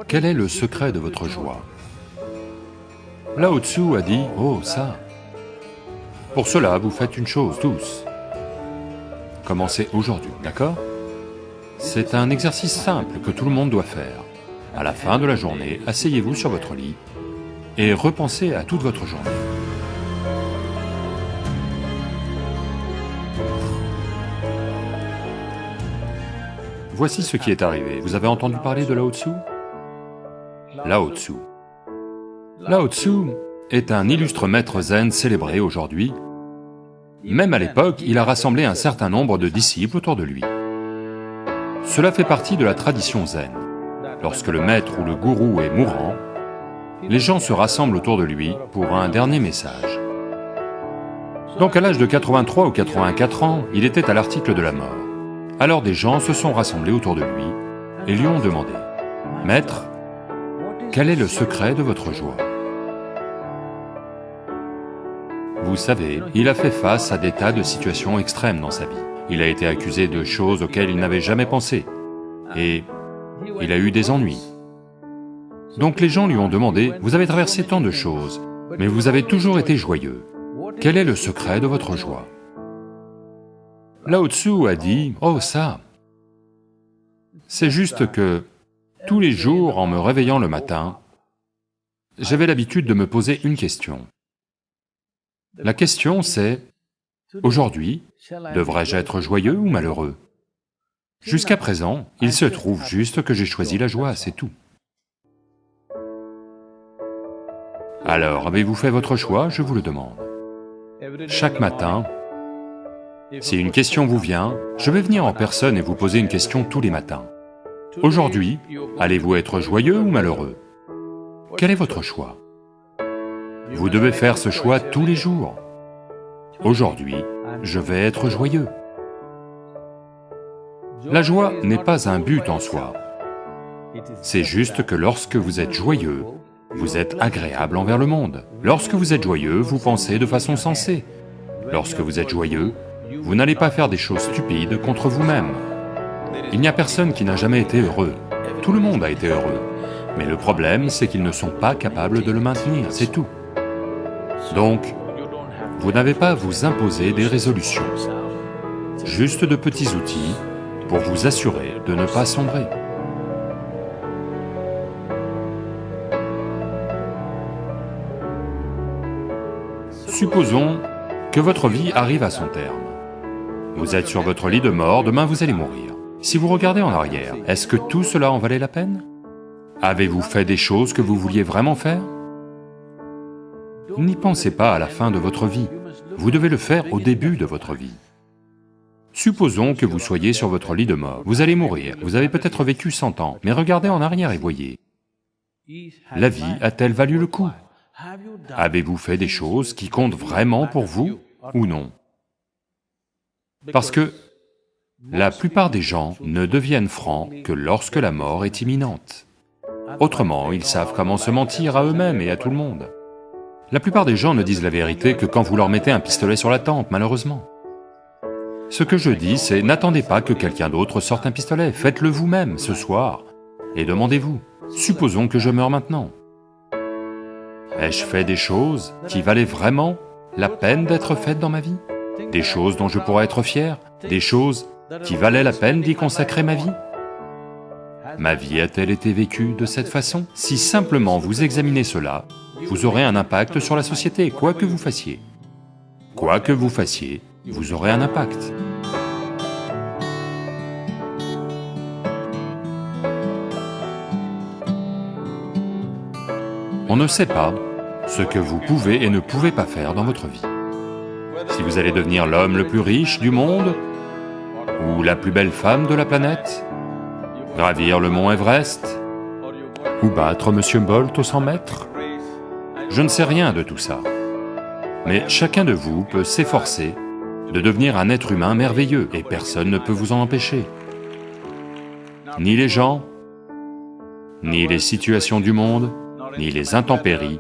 Quel est le secret de votre joie? Lao Tzu a dit, oh ça. Pour cela, vous faites une chose tous. Commencez aujourd'hui, d'accord? C'est un exercice simple que tout le monde doit faire. À la fin de la journée, asseyez-vous sur votre lit et repensez à toute votre journée. Voici ce qui est arrivé. Vous avez entendu parler de Lao Tzu? Lao Tzu. Lao Tzu est un illustre maître zen célébré aujourd'hui. Même à l'époque, il a rassemblé un certain nombre de disciples autour de lui. Cela fait partie de la tradition zen. Lorsque le maître ou le gourou est mourant, les gens se rassemblent autour de lui pour un dernier message. Donc à l'âge de 83 ou 84 ans, il était à l'article de la mort. Alors des gens se sont rassemblés autour de lui et lui ont demandé, « Maître, quel est le secret de votre joie ?» Vous savez, il a fait face à des tas de situations extrêmes dans sa vie. Il a été accusé de choses auxquelles il n'avait jamais pensé, et il a eu des ennuis. Donc les gens lui ont demandé, « Vous avez traversé tant de choses, mais vous avez toujours été joyeux. Quel est le secret de votre joie ?» Lao Tzu a dit, « Oh ça, c'est juste que tous les jours, en me réveillant le matin, j'avais l'habitude de me poser une question. La question c'est, aujourd'hui, devrais-je être joyeux ou malheureux? Jusqu'à présent, il se trouve juste que j'ai choisi la joie, c'est tout. Alors, avez-vous fait votre choix, je vous le demande? Chaque matin, si une question vous vient, je vais venir en personne et vous poser une question tous les matins. Aujourd'hui, allez-vous être joyeux ou malheureux? Quel est votre choix? Vous devez faire ce choix tous les jours. Aujourd'hui, je vais être joyeux. La joie n'est pas un but en soi. C'est juste que lorsque vous êtes joyeux, vous êtes agréable envers le monde. Lorsque vous êtes joyeux, vous pensez de façon sensée. Lorsque vous êtes joyeux, vous n'allez pas faire des choses stupides contre vous-même. Il n'y a personne qui n'a jamais été heureux. Tout le monde a été heureux. Mais le problème, c'est qu'ils ne sont pas capables de le maintenir, c'est tout. Donc, vous n'avez pas à vous imposer des résolutions, juste de petits outils pour vous assurer de ne pas sombrer. Supposons que votre vie arrive à son terme. Vous êtes sur votre lit de mort, demain vous allez mourir. Si vous regardez en arrière, est-ce que tout cela en valait la peine? Avez-vous fait des choses que vous vouliez vraiment faire? N'y pensez pas à la fin de votre vie, vous devez le faire au début de votre vie. Supposons que vous soyez sur votre lit de mort, vous allez mourir, vous avez peut-être vécu 100 ans, mais regardez en arrière et voyez. La vie a-t-elle valu le coup? Avez-vous fait des choses qui comptent vraiment pour vous ou non? Parce que la plupart des gens ne deviennent francs que lorsque la mort est imminente. Autrement, ils savent comment se mentir à eux-mêmes et à tout le monde. La plupart des gens ne disent la vérité que quand vous leur mettez un pistolet sur la tempe, malheureusement. Ce que je dis, c'est n'attendez pas que quelqu'un d'autre sorte un pistolet, faites-le vous-même ce soir, et demandez-vous, supposons que je meurs maintenant. Ai-je fait des choses qui valaient vraiment la peine d'être faites dans ma vie? Des choses dont je pourrais être fier? Des choses qui valaient la peine d'y consacrer ma vie? Ma vie a-t-elle été vécue de cette façon? Si simplement vous examinez cela, vous aurez un impact sur la société, quoi que vous fassiez. Quoi que vous fassiez, vous aurez un impact. On ne sait pas ce que vous pouvez et ne pouvez pas faire dans votre vie. Si vous allez devenir l'homme le plus riche du monde, ou la plus belle femme de la planète, gravir le mont Everest, ou battre Monsieur Bolt aux 100 mètres, je ne sais rien de tout ça. Mais chacun de vous peut s'efforcer de devenir un être humain merveilleux, et personne ne peut vous en empêcher. Ni les gens, ni les situations du monde, ni les intempéries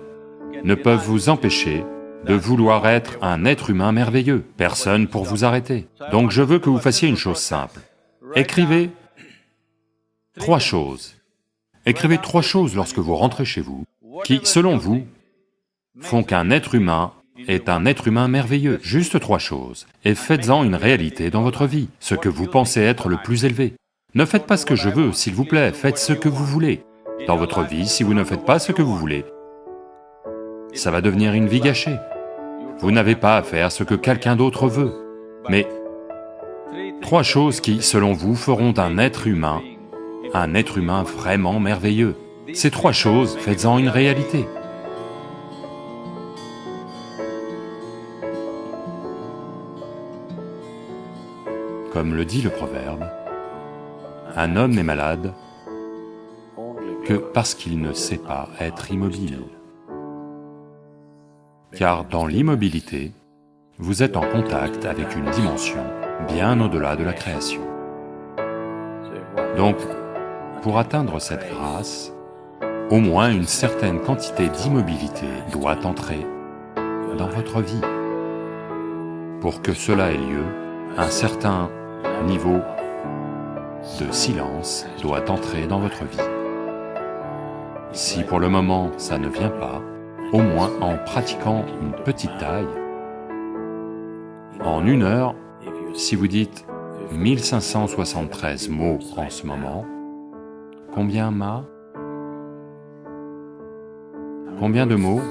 ne peuvent vous empêcher de vouloir être un être humain merveilleux, personne pour vous arrêter. Donc je veux que vous fassiez une chose simple. Écrivez 3 choses Écrivez 3 choses lorsque vous rentrez chez vous, qui, selon vous, font qu'un être humain est un être humain merveilleux. Juste 3 choses, et faites-en une réalité dans votre vie, ce que vous pensez être le plus élevé. Ne faites pas ce que je veux, s'il vous plaît, faites ce que vous voulez. Dans votre vie, si vous ne faites pas ce que vous voulez, ça va devenir une vie gâchée. Vous n'avez pas à faire ce que quelqu'un d'autre veut, mais 3 choses qui, selon vous, feront d'un être humain un être humain vraiment merveilleux. Ces 3 choses, faites-en une réalité. Comme le dit le proverbe, un homme n'est malade que parce qu'il ne sait pas être immobile. Car dans l'immobilité, vous êtes en contact avec une dimension bien au-delà de la création. Donc, pour atteindre cette grâce, au moins une certaine quantité d'immobilité doit entrer dans votre vie. Pour que cela ait lieu, un certain niveau de silence doit entrer dans votre vie. Si pour le moment ça ne vient pas, au moins en pratiquant une petite taille, en 1 heure, si vous dites 1573 mots en ce moment, combien de mots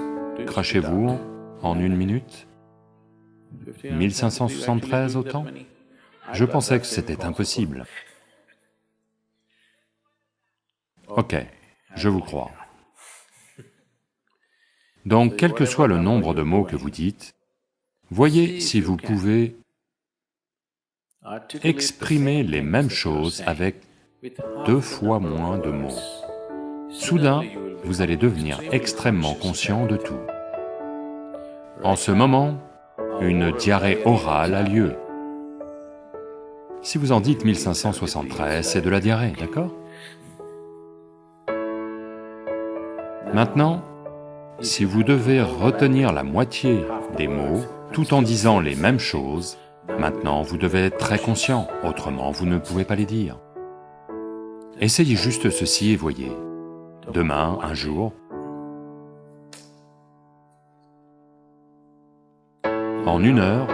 crachez-vous en 1 minute? 1573 autant? Je pensais que c'était impossible. Ok, je vous crois. Donc, quel que soit le nombre de mots que vous dites, voyez si vous pouvez exprimer les mêmes choses avec 2 fois moins de mots. Soudain, vous allez devenir extrêmement conscient de tout. En ce moment, une diarrhée orale a lieu. Si vous en dites 1573, c'est de la diarrhée, d'accord? Maintenant, si vous devez retenir la moitié des mots, tout en disant les mêmes choses, maintenant vous devez être très conscient, autrement vous ne pouvez pas les dire. Essayez juste ceci et voyez. Demain, un jour, en 1 heure,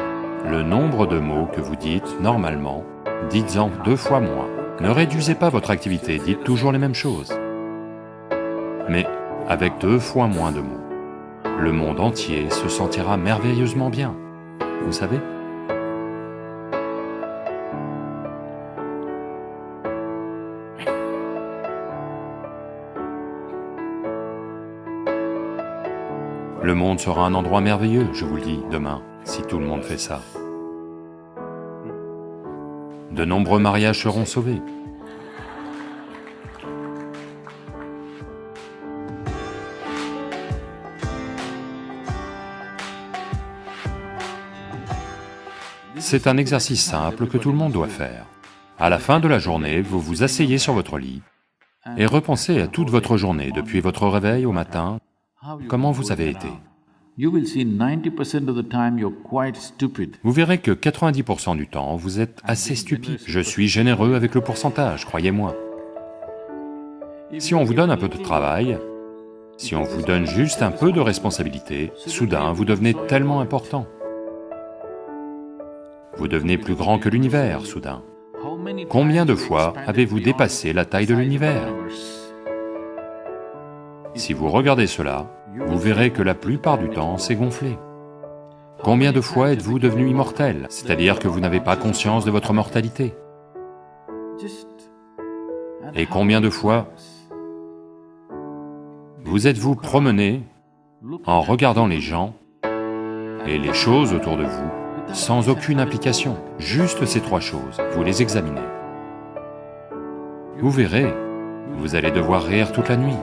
le nombre de mots que vous dites normalement, dites-en 2 fois moins. Ne réduisez pas votre activité, dites toujours les mêmes choses. Mais avec 2 fois moins de mots, le monde entier se sentira merveilleusement bien, vous savez? Le monde sera un endroit merveilleux, je vous le dis, demain, si tout le monde fait ça. De nombreux mariages seront sauvés. C'est un exercice simple que tout le monde doit faire. À la fin de la journée, vous vous asseyez sur votre lit et repensez à toute votre journée, depuis votre réveil au matin, comment vous avez été. Vous verrez que 90% du temps, vous êtes assez stupide. Je suis généreux avec le pourcentage, croyez-moi. Si on vous donne un peu de travail, si on vous donne juste un peu de responsabilité, soudain vous devenez tellement important. Vous devenez plus grand que l'univers, soudain. Combien de fois avez-vous dépassé la taille de l'univers? Si vous regardez cela, vous verrez que la plupart du temps, c'est gonflé. Combien de fois êtes-vous devenu immortel, c'est-à-dire que vous n'avez pas conscience de votre mortalité? Et combien de fois vous êtes-vous promené en regardant les gens et les choses autour de vous, sans aucune implication, juste ces 3 choses, vous les examinez. Vous verrez, vous allez devoir rire toute la nuit.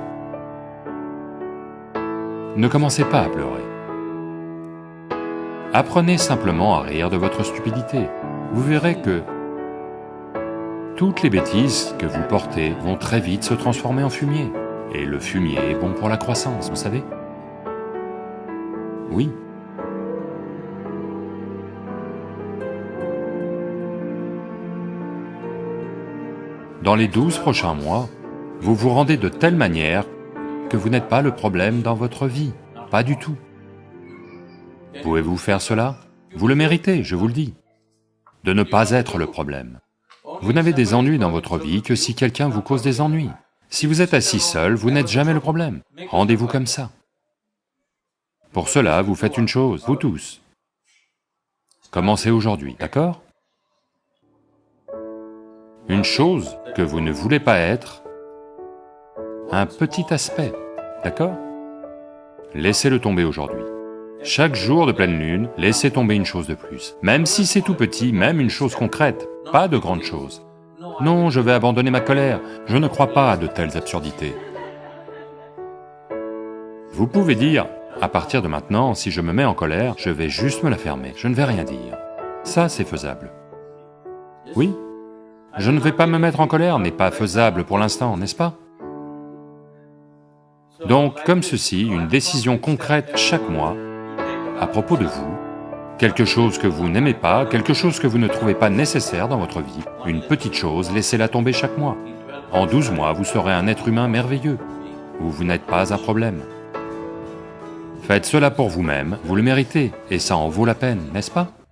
Ne commencez pas à pleurer. Apprenez simplement à rire de votre stupidité. Vous verrez que toutes les bêtises que vous portez vont très vite se transformer en fumier. Et le fumier est bon pour la croissance, vous savez? Oui. Dans les 12 prochains mois, Vous vous rendez de telle manière que vous n'êtes pas le problème dans votre vie, pas du tout. Pouvez-vous faire cela? Vous le méritez, je vous le dis, de ne pas être le problème. Vous n'avez des ennuis dans votre vie que si quelqu'un vous cause des ennuis. Si vous êtes assis seul, vous n'êtes jamais le problème. Rendez-vous comme ça. Pour cela, vous faites une chose, vous tous. Commencez aujourd'hui, d'accord? Une chose que vous ne voulez pas être, un petit aspect, d'accord? Laissez-le tomber aujourd'hui. Chaque jour de pleine lune, laissez tomber une chose de plus. Même si c'est tout petit, même une chose concrète, pas de grande chose. Non, je vais abandonner ma colère, je ne crois pas à de telles absurdités. Vous pouvez dire, à partir de maintenant, si je me mets en colère, je vais juste me la fermer, je ne vais rien dire. Ça, c'est faisable. Oui, je ne vais pas me mettre en colère n'est pas faisable pour l'instant, n'est-ce pas? Donc, comme ceci, une décision concrète chaque mois, à propos de vous, quelque chose que vous n'aimez pas, quelque chose que vous ne trouvez pas nécessaire dans votre vie, une petite chose, laissez-la tomber chaque mois. En 12 mois, vous serez un être humain merveilleux, où vous n'êtes pas un problème. Faites cela pour vous-même, vous le méritez, et ça en vaut la peine, n'est-ce pas?